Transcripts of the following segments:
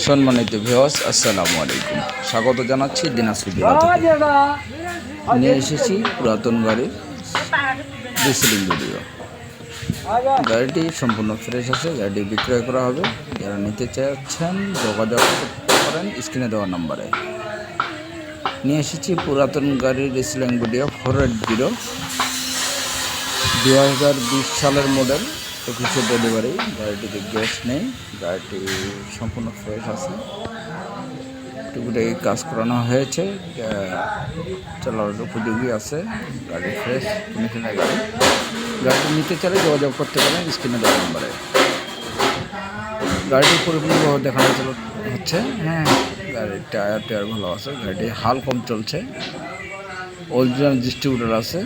সম্মানিত ভিউয়ার্স, আসসালামু আলাইকুম। স্বাগত জানাচ্ছি দিনাজপুর জেলা থেকে। নিয়ে এসেছি পুরাতন গাড়ির রিসেলিং ভিডিও। গাড়িটি সম্পূর্ণ ফ্রেশ আছে, গাড়িটি বিক্রয় করা হবে। যারা নিতে চাচ্ছেন যোগাযোগ করতে পারেন স্ক্রিনে দেওয়া নাম্বারে। নিয়ে এসেছি পুরাতন গাড়ির রিসেলিং ভিডিও 480 2020 সালের মডেল, 21 ডেলিভারি। গাড়িটিতে গ্যাস নেই, গাড়িটি সম্পূর্ণ ফ্রেশ আছে, টুকিটাকি কাজ করানো হয়েছে, চালানোর উপযোগী আছে। গাড়ি ফ্রেশ কন্ডিশনের গাড়ি। গাড়িটি নিতে চাইলে যোগাযোগ করতে পারেন স্ক্রিনে দেওয়া নাম্বারে। গাড়িটি পরিপূর্ণভাবে দেখানো হচ্ছে। গাড়ির টায়ার ভালো আছে, গাড়িটি হাল কম চলছে, অরিজিনাল ডিস্ট্রিবিউটর আছে,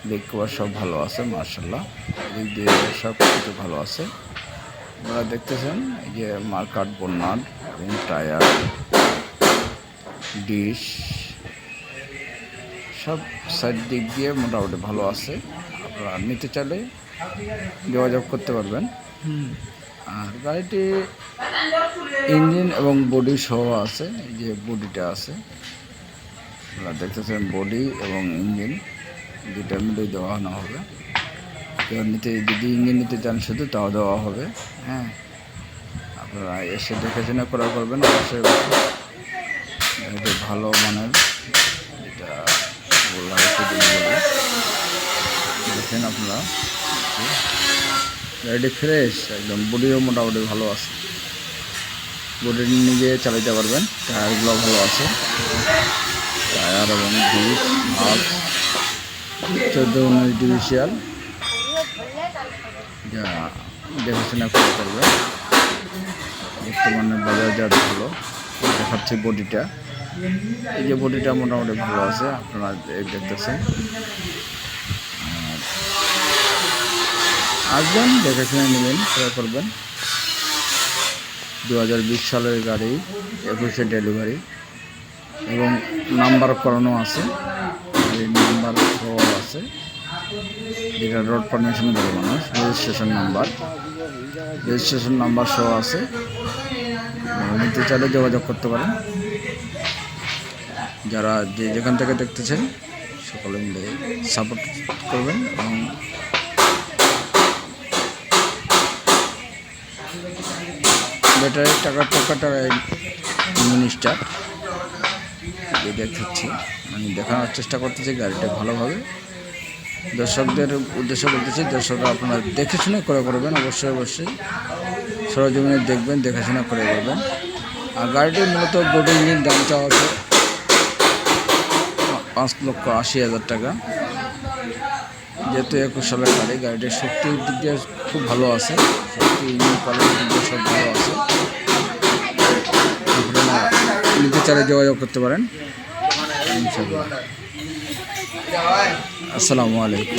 ব্রেক কভার সব ভালো আছে, মার্শাল্লাহ। এদিক দিয়ে সব কিছু ভালো আছে। আপনারা দেখতেছেন এই যে মার্কাট, বন্যাট এবং টায়ার, ডিশ সব সাইড দিক দিয়ে মোটামুটি ভালো আছে। আপনারা নিতে চাইলে যোগাযোগ করতে পারবেন। আর গাড়িটি ইঞ্জিন এবং বডি সহ আছে। এই যে বডিটা আছে, আপনারা দেখতেছেন বডি এবং ইঞ্জিন দুটা মিলে দেওয়া হবে। কেউ নিতে যদি ইঞ্জিন নিতে চান শুধু তাও দেওয়া হবে। আপনারা এসে দেখাশোনা করা করবেন অবশ্যই। এটা ভালো মানের, যেটা বললাম দেখেন আপনারা। গাড়িটি ফ্রেশ একদম, বডিও মোটামুটি ভালো আছে, বডি নিজে চালাতে পারবেন। টায়ারগুলো ভালো আছে, টায়ার এবং ডিশ, হাফ 14-19 ডিভিশিয়াল, যা দেখাশোনা করতে পারবেন। বর্তমানে বাজারজাত ভালো দেখাচ্ছে বডিটা। এই যে বডিটা মোটামুটি ভালো আছে, আপনারা দেখতেছেন। আসবেন, দেখাশোনা নেবেন, ক্রয় করবেন। 2020 সালের গাড়ি, 21 ডেলিভারি এবং নাম্বার করানো আছে। এই নাম্বার সহ আছে, যেটা রোড পারমিশন বলে মানুষ। রেজিস্ট্রেশন নাম্বার সহ আছে। নিতে চাইলে যোগাযোগ করতে পারেন। যারা যেখান থেকে দেখতেছেন সকলে মিলে সাপোর্ট করবেন। এবং ব্যাটারি টাকা মিনিস্টার দেখাচ্ছি, আমি দেখানোর চেষ্টা করতেছি গাড়িটা ভালোভাবে। দর্শকদের উদ্দেশ্য বলতেছি, দর্শকরা আপনারা দেখে শুনে করে করবেন। অবশ্যই সরজমিনে দেখবেন, দেখাশোনা করে করবেন। আর গাড়িটির মূলত বডি ইঞ্জিন দামটা আছে 5,80,000 টাকা। যেহেতু 21 সালের গাড়ি, গাড়িটির শক্তির দিক দিয়ে খুব ভালো আছে, শক্তি ইঞ্জিন কোয়ালিটির দিক দিয়ে সব ভালো আছে। আপনারা নিতে চাইলে যোগাযোগ করতে পারেন ইনশাআল্লাহ। আসসালামু আলাইকুম।